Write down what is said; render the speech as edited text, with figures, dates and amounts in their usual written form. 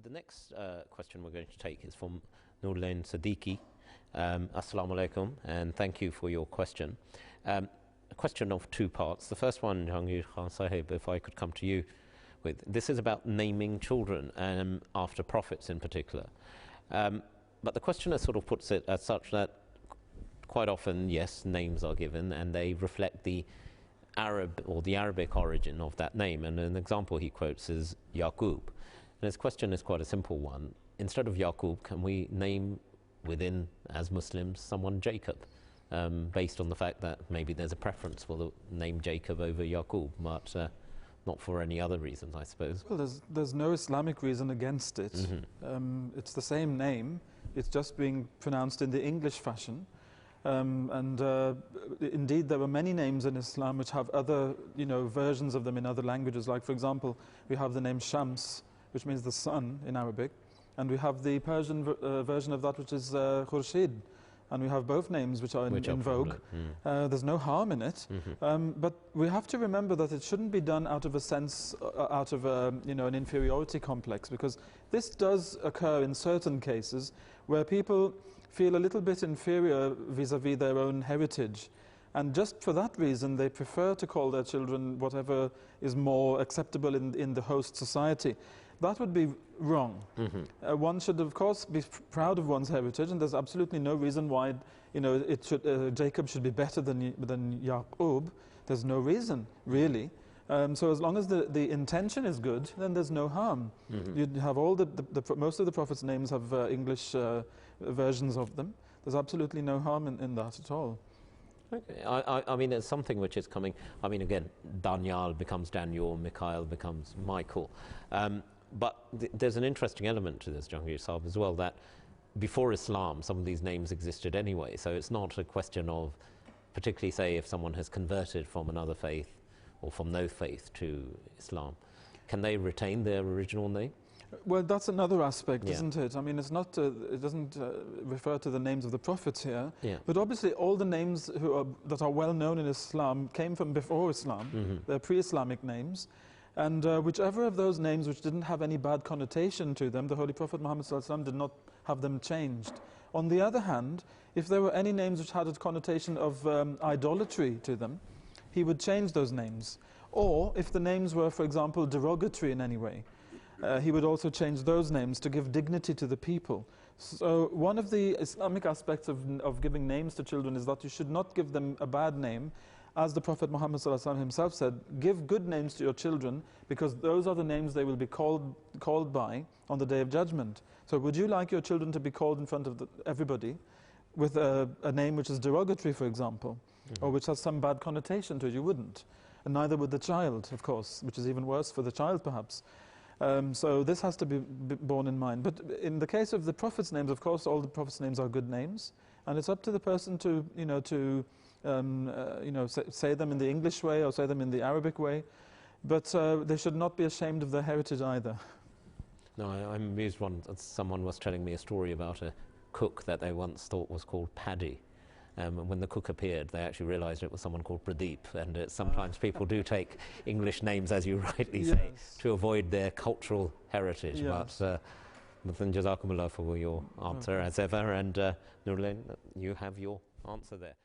The next question we're going to take is from Nurlain Siddiqui. Assalamu alaikum, and thank you for your question. A question of two parts. The first one, Jahangir Khan Sahib, if I could come to you with. This is about naming children after prophets in particular. But the questioner sort of puts it as such that quite often, yes, names are given and they reflect the Arab or the Arabic origin of that name. And an example he quotes is Yaqub. And his question is quite a simple one. Instead of Yaqub, can we name within, as Muslims, someone Jacob? Based on the fact that maybe there's a preference for the name Jacob over Yaqub, but not for any other reasons, I suppose. Well, there's no Islamic reason against it. Mm-hmm. It's the same name. It's just being pronounced in the English fashion. Indeed, there are many names in Islam which have other, versions of them in other languages. Like, for example, we have the name Shams, which means the sun in Arabic, and we have the Persian version of that, which is Khurshid. And we have both names which are in vogue. There's no harm in it. Mm-hmm. But we have to remember that it shouldn't be done out of a sense, an inferiority complex, because this does occur in certain cases where people feel a little bit inferior vis-à-vis their own heritage. And just for that reason, they prefer to call their children whatever is more acceptable in the host society. That would be wrong. Mm-hmm. One should, of course, be proud of one's heritage, and there's absolutely no reason why, Jacob should be better than Yaqub. There's no reason, really. So as long as the intention is good, then there's no harm. Mm-hmm. You have most of the Prophet's names have English versions of them. There's absolutely no harm in that at all. Okay. I mean, it's something which is coming. I mean, again, Daniel becomes Daniel, Mikhail becomes Michael. But there's an interesting element to this, Jahangir Sahib, as well, that before Islam, some of these names existed anyway. So it's not a question of, particularly, say, if someone has converted from another faith or from no faith to Islam, can they retain their original name? Well, that's another aspect, isn't it? I mean, it's not. It doesn't refer to the names of the prophets here. Yeah. But obviously, all the names that are well known in Islam came from before Islam. Mm-hmm. They're pre-Islamic names. And whichever of those names which didn't have any bad connotation to them, the Holy Prophet Muhammad ﷺ did not have them changed. On the other hand, if there were any names which had a connotation of idolatry to them, he would change those names. Or if the names were, for example, derogatory in any way, he would also change those names to give dignity to the people. So one of the Islamic aspects of giving names to children is that you should not give them a bad name. As the Prophet Muhammad ﷺ himself said, give good names to your children, because those are the names they will be called by on the Day of Judgment. So would you like your children to be called in front of everybody with a name which is derogatory, for example, or which has some bad connotation to it? You wouldn't. And neither would the child, of course, which is even worse for the child, perhaps. So this has to be borne in mind. But in the case of the Prophet's names, of course, all the Prophet's names are good names, and it's up to the person to, say them in the English way or say them in the Arabic way, but they should not be ashamed of their heritage either. No, I'm amused. Someone was telling me a story about a cook that they once thought was called Paddy. And when the cook appeared, they actually realized it was someone called Pradeep. And sometimes people do take English names, as you rightly say, to avoid their cultural heritage. Yes. But then Jazakumullah for your answer, as ever. And Nurlain, you have your answer there.